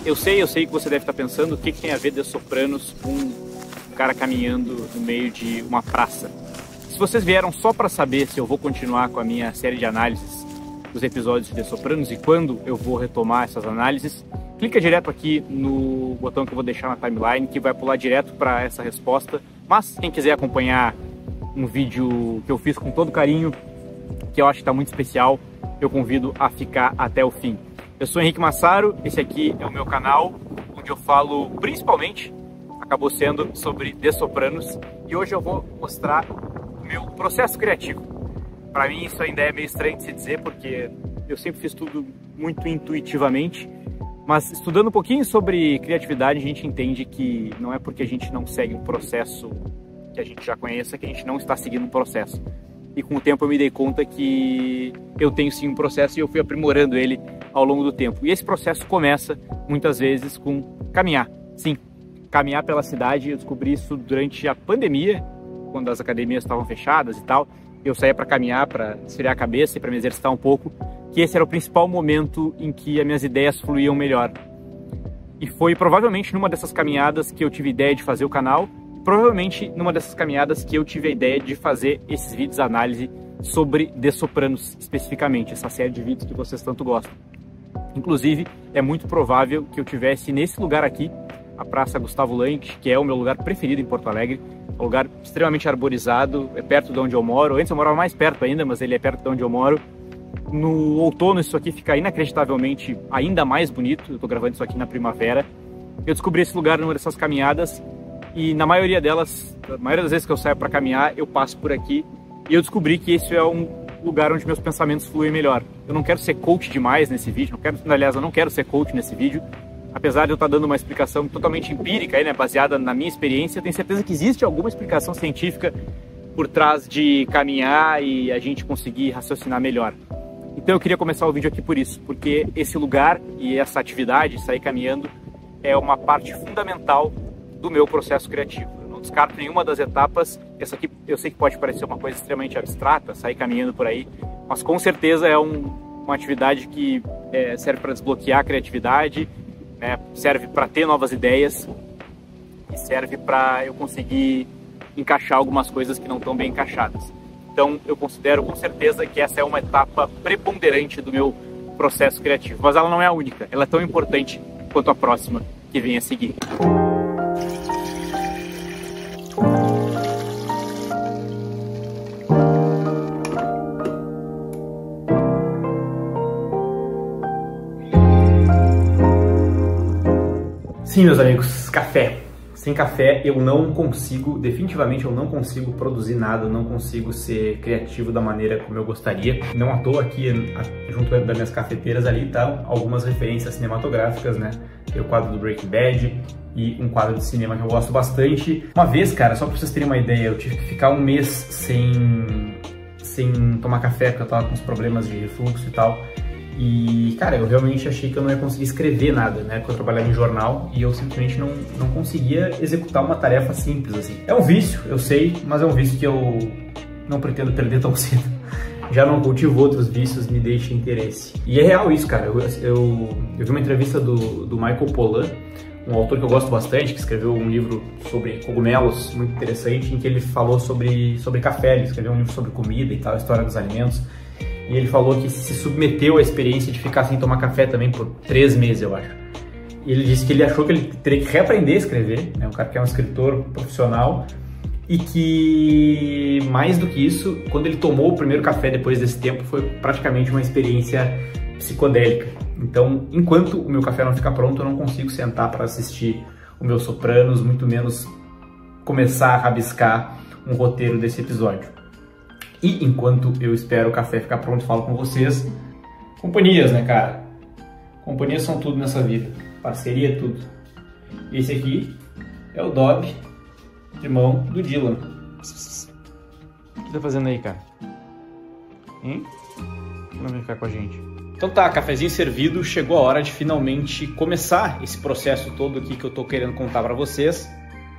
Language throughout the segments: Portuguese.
Eu sei que você deve estar pensando o que tem a ver The Sopranos com um cara caminhando no meio de uma praça. Se vocês vieram só para saber se eu vou continuar com a minha série de análises dos episódios de The Sopranos e quando eu vou retomar essas análises, clica direto aqui no botão que eu vou deixar na timeline, que vai pular direto para essa resposta. Mas quem quiser acompanhar um vídeo que eu fiz com todo carinho, que eu acho que está muito especial, eu convido a ficar até o fim. Eu sou Henrique Massaro, esse aqui é o meu canal, onde eu falo principalmente, acabou sendo, sobre The Sopranos, e hoje eu vou mostrar o meu processo criativo. Para mim isso ainda é meio estranho de se dizer, porque eu sempre fiz tudo muito intuitivamente, mas estudando um pouquinho sobre criatividade, a gente entende que não é porque a gente não segue um processo que a gente já conheça que a gente não está seguindo um processo. E com o tempo eu me dei conta que eu tenho sim um processo e eu fui aprimorando ele ao longo do tempo. E esse processo começa muitas vezes com caminhar. Sim, caminhar pela cidade. Eu descobri isso durante a pandemia, quando as academias estavam fechadas e tal. Eu saía para caminhar, para esfriar a cabeça e para me exercitar um pouco, que esse era o principal momento em que as minhas ideias fluíam melhor. E foi provavelmente numa dessas caminhadas que eu tive a ideia de fazer o canal, provavelmente numa dessas caminhadas que eu tive a ideia de fazer esses vídeos análise sobre The Sopranos especificamente, essa série de vídeos que vocês tanto gostam. Inclusive, é muito provável que eu tivesse nesse lugar aqui, a Praça Gustavo Lange, que é o meu lugar preferido em Porto Alegre, um lugar extremamente arborizado, é perto de onde eu moro. Antes eu morava mais perto ainda, mas ele é perto de onde eu moro. No outono isso aqui fica inacreditavelmente ainda mais bonito, eu tô gravando isso aqui na primavera. Eu descobri esse lugar numa dessas caminhadas, e na maioria delas, a maioria das vezes que eu saio para caminhar, eu passo por aqui e eu descobri que esse é um lugar onde meus pensamentos fluem melhor. Eu não quero ser coach demais nesse vídeo, aliás, eu não quero ser coach nesse vídeo, apesar de eu estar dando uma explicação totalmente empírica, né, baseada na minha experiência. Eu tenho certeza que existe alguma explicação científica por trás de caminhar e a gente conseguir raciocinar melhor. Então eu queria começar o vídeo aqui por isso, porque esse lugar e essa atividade, sair caminhando, é uma parte fundamental do meu processo criativo. Eu não descarto nenhuma das etapas. Essa aqui eu sei que pode parecer uma coisa extremamente abstrata, sair caminhando por aí, mas com certeza é uma atividade que serve para desbloquear a criatividade, né? Serve para ter novas ideias e serve para eu conseguir encaixar algumas coisas que não estão bem encaixadas. Então eu considero com certeza que essa é uma etapa preponderante do meu processo criativo, mas ela não é a única, ela é tão importante quanto a próxima que vem a seguir. Sim, meus amigos, café. Sem café eu não consigo, definitivamente eu não consigo produzir nada, eu não consigo ser criativo da maneira como eu gostaria. Não à toa aqui, junto das minhas cafeteiras ali, tá algumas referências cinematográficas, né? Tem o quadro do Breaking Bad e um quadro de cinema que eu gosto bastante. Uma vez, cara, só pra vocês terem uma ideia, eu tive que ficar um mês sem tomar café, porque eu tava com uns problemas de refluxo e tal. E, cara, eu realmente achei que eu não ia conseguir escrever nada, né? Porque eu trabalhava em jornal e eu simplesmente não conseguia executar uma tarefa simples, assim. É um vício, eu sei, mas é um vício que eu não pretendo perder tão cedo. Já não cultivo outros vícios, me deixa interesse. E é real isso, cara. Eu vi uma entrevista do Michael Pollan, um autor que eu gosto bastante, que escreveu um livro sobre cogumelos muito interessante, em que ele falou sobre café. Ele escreveu um livro sobre comida e tal, a história dos alimentos. E ele falou que se submeteu à experiência de ficar sem tomar café também por 3 meses, eu acho. E ele disse que ele achou que ele teria que reaprender a escrever, né? Um cara que é um escritor profissional, e que, mais do que isso, quando ele tomou o primeiro café depois desse tempo, foi praticamente uma experiência psicodélica. Então, enquanto o meu café não ficar pronto, eu não consigo sentar para assistir o meu Sopranos, muito menos começar a rabiscar um roteiro desse episódio. E enquanto eu espero o café ficar pronto, falo com vocês. Companhias, né, cara? Companhias são tudo nessa vida. Parceria é tudo. Esse aqui é o Dog, irmão do Dylan. O que tá fazendo aí, cara? Não vem ficar com a gente. Então tá, cafezinho servido. Chegou a hora de finalmente começar esse processo todo aqui que eu tô querendo contar pra vocês.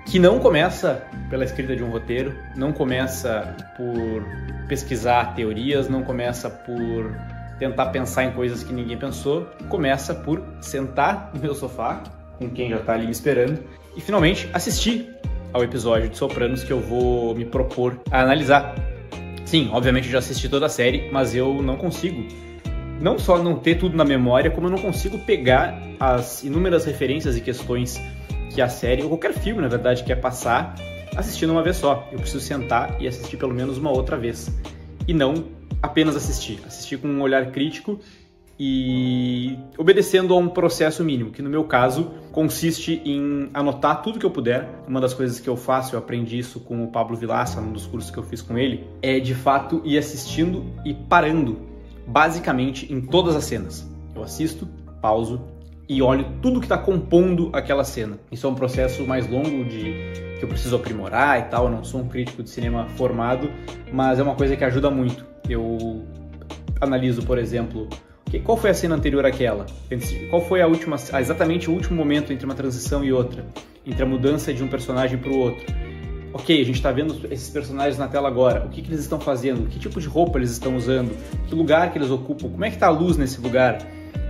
Que não começa pela escrita de um roteiro, não começa por pesquisar teorias, não começa por tentar pensar em coisas que ninguém pensou, começa por sentar no meu sofá, com quem já tá ali me esperando, e finalmente assistir ao episódio de Sopranos que eu vou me propor a analisar. Sim, obviamente eu já assisti toda a série, mas eu não consigo não só não ter tudo na memória, como eu não consigo pegar as inúmeras referências e questões que a série, ou qualquer filme, na verdade, quer passar assistindo uma vez só. Eu preciso sentar e assistir pelo menos uma outra vez. E não apenas assistir. Assistir com um olhar crítico e obedecendo a um processo mínimo, que no meu caso consiste em anotar tudo que eu puder. Uma das coisas que eu faço, eu aprendi isso com o Pablo Vilaça, num dos cursos que eu fiz com ele, é de fato ir assistindo e parando basicamente em todas as cenas. Eu assisto, pauso e olho tudo que está compondo aquela cena. Isso é um processo mais longo que eu preciso aprimorar e tal. Eu não sou um crítico de cinema formado, mas é uma coisa que ajuda muito. Eu analiso, por exemplo, qual foi a cena anterior àquela? Qual foi exatamente o último momento entre uma transição e outra? Entre a mudança de um personagem para o outro? Ok, a gente está vendo esses personagens na tela agora. O que eles estão fazendo? Que tipo de roupa eles estão usando? Que lugar que eles ocupam? Como é que está a luz nesse lugar?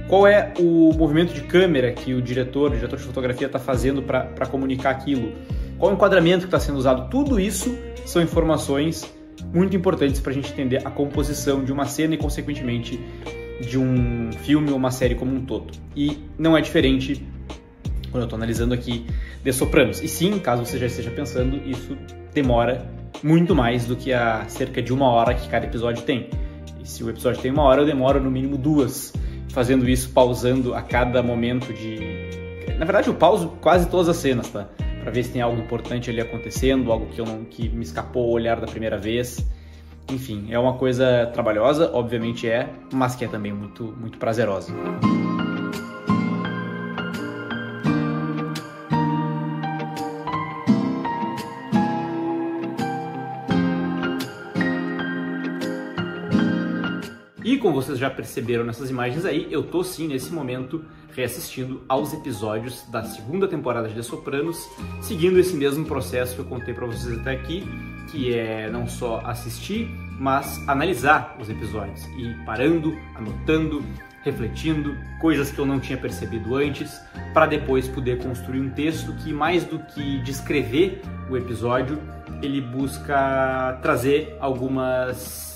Qual é o movimento de câmera que o diretor de fotografia está fazendo para comunicar aquilo? Qual o enquadramento que está sendo usado? Tudo isso são informações muito importantes para a gente entender a composição de uma cena e, consequentemente, de um filme ou uma série como um todo. E não é diferente quando eu estou analisando aqui The Sopranos. E sim, caso você já esteja pensando, isso demora muito mais do que a cerca de 1 hora que cada episódio tem. E se o episódio tem 1 hora, eu demoro no mínimo 2, fazendo isso, pausando a cada momento de... Na verdade, eu pauso quase todas as cenas, tá? Pra ver se tem algo importante ali acontecendo, algo que me escapou o olhar da primeira vez. Enfim, é uma coisa trabalhosa, obviamente é, mas que é também muito, muito prazerosa. E como vocês já perceberam nessas imagens aí, eu tô sim, nesse momento, reassistindo aos episódios da 2ª temporada de The Sopranos, seguindo esse mesmo processo que eu contei pra vocês até aqui, que é não só assistir, mas analisar os episódios, e parando, anotando, refletindo, coisas que eu não tinha percebido antes, para depois poder construir um texto que, mais do que descrever o episódio, ele busca trazer algumas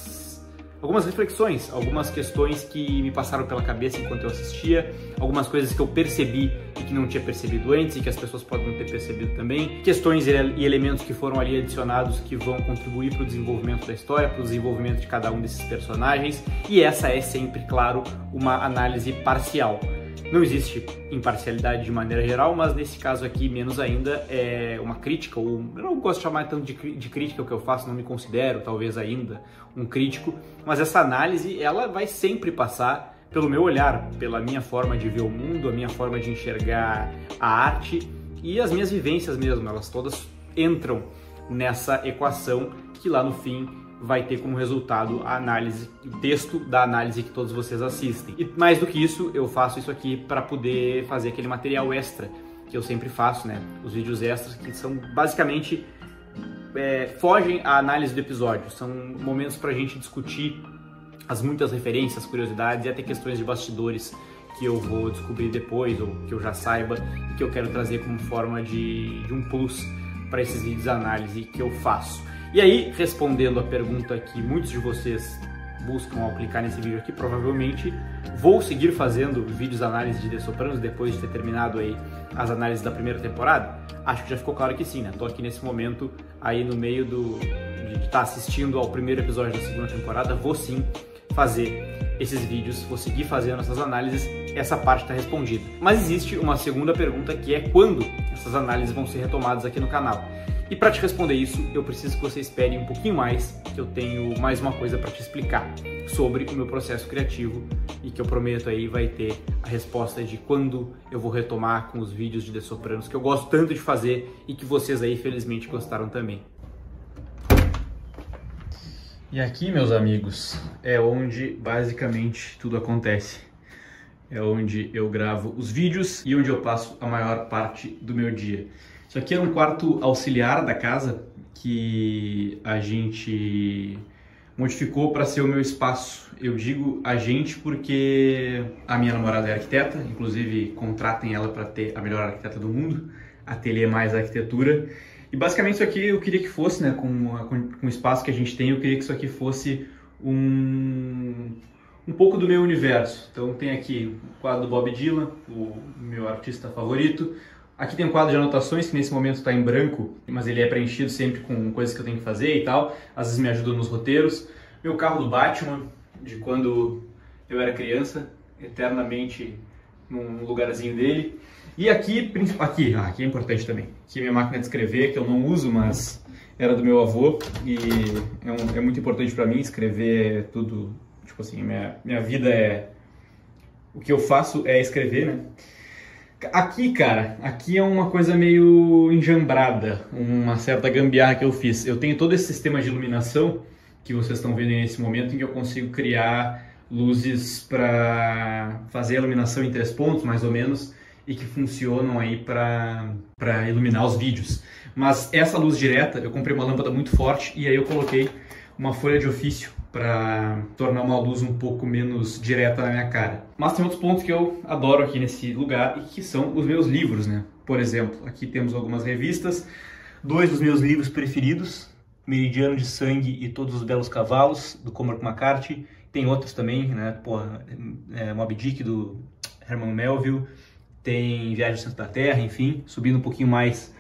reflexões, algumas questões que me passaram pela cabeça enquanto eu assistia, algumas coisas que eu percebi e que não tinha percebido antes e que as pessoas podem não ter percebido também, questões e elementos que foram ali adicionados que vão contribuir para o desenvolvimento da história, para o desenvolvimento de cada um desses personagens, e essa é sempre, claro, uma análise parcial. Não existe imparcialidade de maneira geral, mas nesse caso aqui, menos ainda, é uma crítica, ou eu não gosto de chamar tanto de crítica o que eu faço, não me considero, talvez ainda, um crítico, mas essa análise, ela vai sempre passar pelo meu olhar, pela minha forma de ver o mundo, a minha forma de enxergar a arte e as minhas vivências mesmo, elas todas entram nessa equação que lá no fim vai ter como resultado a análise, o texto da análise que todos vocês assistem. E mais do que isso, eu faço isso aqui para poder fazer aquele material extra que eu sempre faço, né? Os vídeos extras que são basicamente fogem à análise do episódio. São momentos para a gente discutir as muitas referências, curiosidades e até questões de bastidores que eu vou descobrir depois ou que eu já saiba e que eu quero trazer como forma de um plus para esses vídeos de análise que eu faço. E aí, respondendo a pergunta que muitos de vocês buscam ao clicar nesse vídeo aqui, provavelmente vou seguir fazendo vídeos de análise de The Sopranos depois de ter terminado aí as análises da 1ª temporada. Acho que já ficou claro que sim, né? Tô aqui nesse momento aí no meio de estar assistindo ao 1º episódio da 2ª temporada, vou sim fazer esses vídeos, vou seguir fazendo essas análises, essa parte está respondida. Mas existe uma segunda pergunta, que é quando essas análises vão ser retomadas aqui no canal. E para te responder isso, eu preciso que você espere um pouquinho mais, que eu tenho mais uma coisa para te explicar sobre o meu processo criativo e que eu prometo aí vai ter a resposta de quando eu vou retomar com os vídeos de The Sopranos, que eu gosto tanto de fazer e que vocês aí felizmente gostaram também. E aqui, meus amigos, é onde basicamente tudo acontece. É onde eu gravo os vídeos e onde eu passo a maior parte do meu dia. Isso aqui é um quarto auxiliar da casa que a gente modificou para ser o meu espaço. Eu digo a gente porque a minha namorada é arquiteta, inclusive contratem ela para ter a melhor arquiteta do mundo, Ateliê Mais Arquitetura. E basicamente isso aqui eu queria que fosse, né, com o espaço que a gente tem, eu queria que isso aqui fosse um pouco do meu universo. Então tem aqui o quadro do Bob Dylan, o meu artista favorito. Aqui tem um quadro de anotações que nesse momento está em branco, mas ele é preenchido sempre com coisas que eu tenho que fazer e tal. Às vezes me ajuda nos roteiros. Meu carro do Batman, de quando eu era criança, eternamente num lugarzinho dele. E aqui é importante também. Aqui é minha máquina de escrever, que eu não uso, mas era do meu avô. E é muito importante para mim escrever tudo. Tipo assim, minha vida é... O que eu faço é escrever, né? Aqui, cara, aqui é uma coisa meio enjambrada, uma certa gambiarra que eu fiz. Eu tenho todo esse sistema de iluminação que vocês estão vendo nesse momento em que eu consigo criar luzes para fazer a iluminação em 3 pontos, mais ou menos, e que funcionam aí para iluminar os vídeos. Mas essa luz direta, eu comprei uma lâmpada muito forte e aí eu coloquei uma folha de ofício para tornar uma luz um pouco menos direta na minha cara. Mas tem outros pontos que eu adoro aqui nesse lugar e que são os meus livros, né? Por exemplo, aqui temos algumas revistas, 2 dos meus livros preferidos, Meridiano de Sangue e Todos os Belos Cavalos, do Cormac McCarthy. Tem outros também, né? Moby Dick, do Herman Melville. Tem Viagem ao Centro da Terra, enfim. Subindo um pouquinho mais,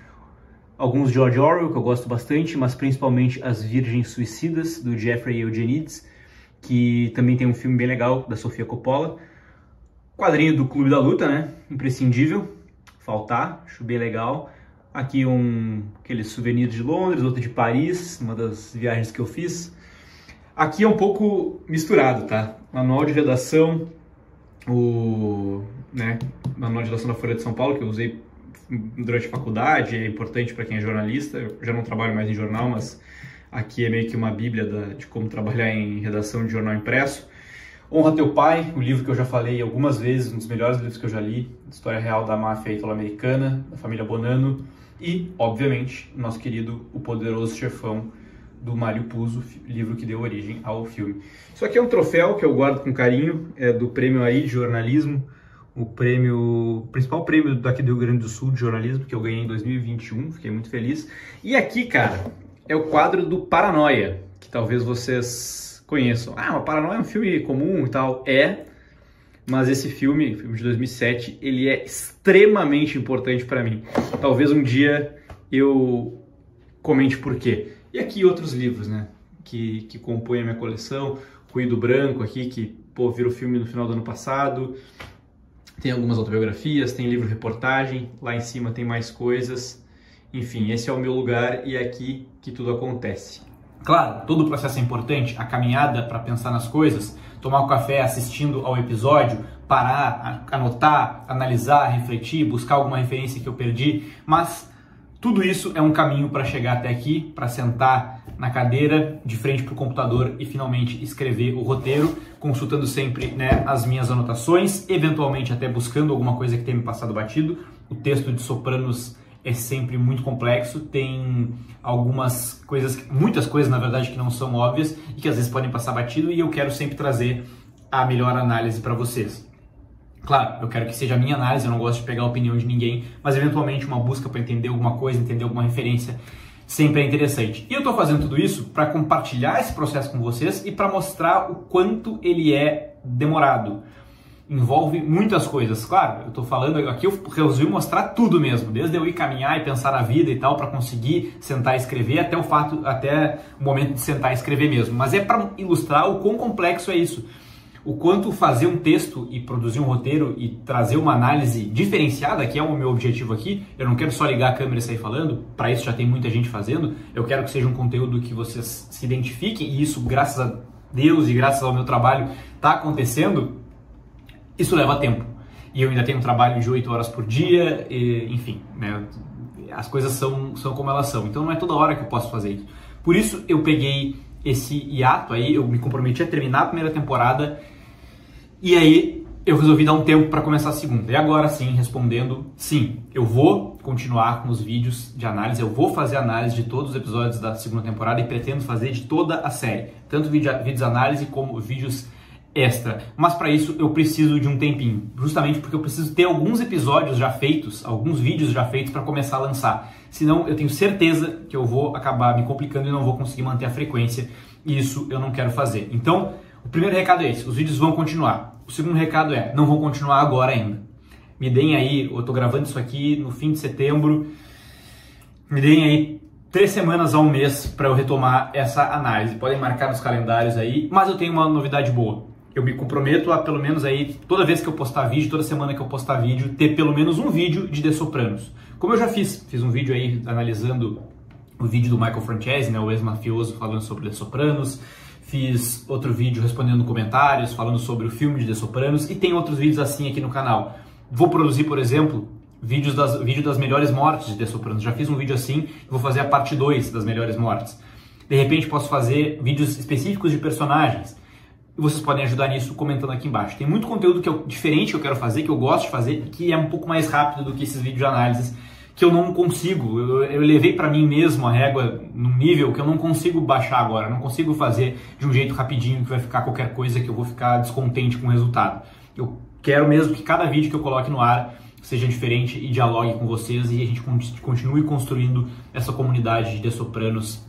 alguns de George Orwell, que eu gosto bastante, mas principalmente As Virgens Suicidas, do Jeffrey Eugenides, que também tem um filme bem legal, da Sofia Coppola. Quadrinho do Clube da Luta, né? Imprescindível. Faltar, acho bem legal. Aqui aqueles souvenirs de Londres, outro de Paris, uma das viagens que eu fiz. Aqui é um pouco misturado, tá? Manual de redação, manual de redação da Folha de São Paulo, que eu usei durante a faculdade, é importante para quem é jornalista. Eu já não trabalho mais em jornal, mas aqui é meio que uma bíblia de como trabalhar em redação de jornal impresso. Honra Teu Pai, o livro que eu já falei algumas vezes, um dos melhores livros que eu já li, História Real da Máfia Italo-Americana, da família Bonanno. E, obviamente, nosso querido O Poderoso Chefão, do Mário Puzo, livro que deu origem ao filme. Isso aqui é um troféu que eu guardo com carinho, é do Prêmio AI de Jornalismo, o principal prêmio daqui do Rio Grande do Sul de jornalismo, que eu ganhei em 2021, fiquei muito feliz. E aqui, cara, é o quadro do Paranoia, que talvez vocês conheçam. Ah, mas Paranoia é um filme comum e tal. Mas esse filme de 2007, ele é extremamente importante para mim. Talvez um dia eu comente por quê. E aqui outros livros, né, que compõem a minha coleção. Ruído Branco aqui, que virou filme no final do ano passado. Tem algumas autobiografias, tem livro-reportagem. Lá em cima tem mais coisas. Enfim, esse é o meu lugar e é aqui que tudo acontece. Claro, todo o processo é importante, a caminhada para pensar nas coisas, tomar um café assistindo ao episódio, parar, anotar, analisar, refletir, buscar alguma referência que eu perdi, mas tudo isso é um caminho para chegar até aqui, para sentar na cadeira, de frente para o computador e finalmente escrever o roteiro, consultando sempre, né, as minhas anotações, eventualmente até buscando alguma coisa que tenha me passado batido. O texto de Sopranos é sempre muito complexo, tem muitas coisas na verdade que não são óbvias e que às vezes podem passar batido, e eu quero sempre trazer a melhor análise para vocês. Claro, eu quero que seja a minha análise, eu não gosto de pegar a opinião de ninguém, mas eventualmente uma busca para entender alguma coisa, entender alguma referência, sempre é interessante. E eu estou fazendo tudo isso para compartilhar esse processo com vocês e para mostrar o quanto ele é demorado. Envolve muitas coisas, claro, eu estou falando aqui, eu resolvi mostrar tudo mesmo, desde eu ir caminhar e pensar na vida e tal, para conseguir sentar e escrever, até o momento de sentar e escrever mesmo, mas é para ilustrar o quão complexo é isso, o quanto fazer um texto e produzir um roteiro e trazer uma análise diferenciada, que é o meu objetivo aqui. Eu não quero só ligar a câmera e sair falando, para isso já tem muita gente fazendo, eu quero que seja um conteúdo que vocês se identifiquem, e isso, graças a Deus e graças ao meu trabalho, está acontecendo. Isso leva tempo, e eu ainda tenho um trabalho de 8 horas por dia, enfim, né, as coisas são como elas são, então não é toda hora que eu posso fazer isso. Por isso eu peguei esse hiato aí, eu me comprometi a terminar a primeira temporada, e aí eu resolvi dar um tempo para começar a segunda. E agora sim, respondendo, sim, eu vou continuar com os vídeos de análise. Eu vou fazer análise de todos os episódios da segunda temporada e pretendo fazer de toda a série, tanto vídeos de análise como vídeos extra. Mas para isso eu preciso de um tempinho, justamente porque eu preciso ter alguns episódios já feitos, alguns vídeos já feitos para começar a lançar. Senão eu tenho certeza que eu vou acabar me complicando e não vou conseguir manter a frequência, e isso eu não quero fazer. Então, o primeiro recado é esse: os vídeos vão continuar. O segundo recado é: não vão continuar agora ainda. Me deem aí, eu tô gravando isso aqui no fim de setembro, me deem aí 3 semanas a um mês para eu retomar essa análise. Podem marcar nos calendários aí, mas eu tenho uma novidade boa. Eu me comprometo a, pelo menos aí, toda vez que eu postar vídeo, toda semana que eu postar vídeo, ter pelo menos um vídeo de The Sopranos. Como eu já fiz um vídeo aí analisando o vídeo do Michael Franchese, né, o ex-mafioso, falando sobre The Sopranos. Fiz outro vídeo respondendo comentários, falando sobre o filme de The Sopranos, e tem outros vídeos assim aqui no canal. Vou produzir, por exemplo, vídeo das melhores mortes de The Sopranos. Já fiz um vídeo assim, vou fazer a parte 2 das melhores mortes. De repente posso fazer vídeos específicos de personagens. E vocês podem ajudar nisso comentando aqui embaixo. Tem muito conteúdo diferente que eu quero fazer, que eu gosto de fazer, que é um pouco mais rápido do que esses vídeos de análises, que eu não consigo. Eu levei para mim mesmo a régua num nível que eu não consigo baixar agora. Não consigo fazer de um jeito rapidinho que vai ficar qualquer coisa que eu vou ficar descontente com o resultado. Eu quero mesmo que cada vídeo que eu coloque no ar seja diferente e dialogue com vocês, e a gente continue construindo essa comunidade de The Sopranos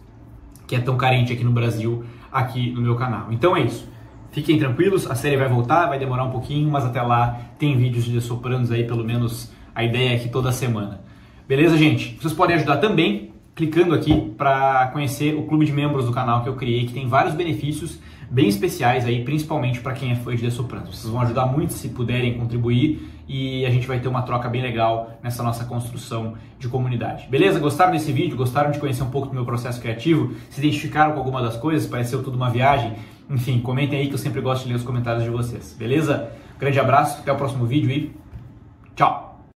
que é tão carente aqui no Brasil, aqui no meu canal. Então é isso. Fiquem tranquilos, a série vai voltar, vai demorar um pouquinho, mas até lá tem vídeos de The Sopranos aí, pelo menos a ideia é que toda semana. Beleza, gente? Vocês podem ajudar também clicando aqui para conhecer o clube de membros do canal que eu criei, que tem vários benefícios bem especiais aí, principalmente para quem é fã de The Sopranos. Vocês vão ajudar muito se puderem contribuir, e a gente vai ter uma troca bem legal nessa nossa construção de comunidade. Beleza? Gostaram desse vídeo? Gostaram de conhecer um pouco do meu processo criativo? Se identificaram com alguma das coisas? Pareceu tudo uma viagem? Enfim, comentem aí que eu sempre gosto de ler os comentários de vocês. Beleza? Grande abraço, até o próximo vídeo e tchau!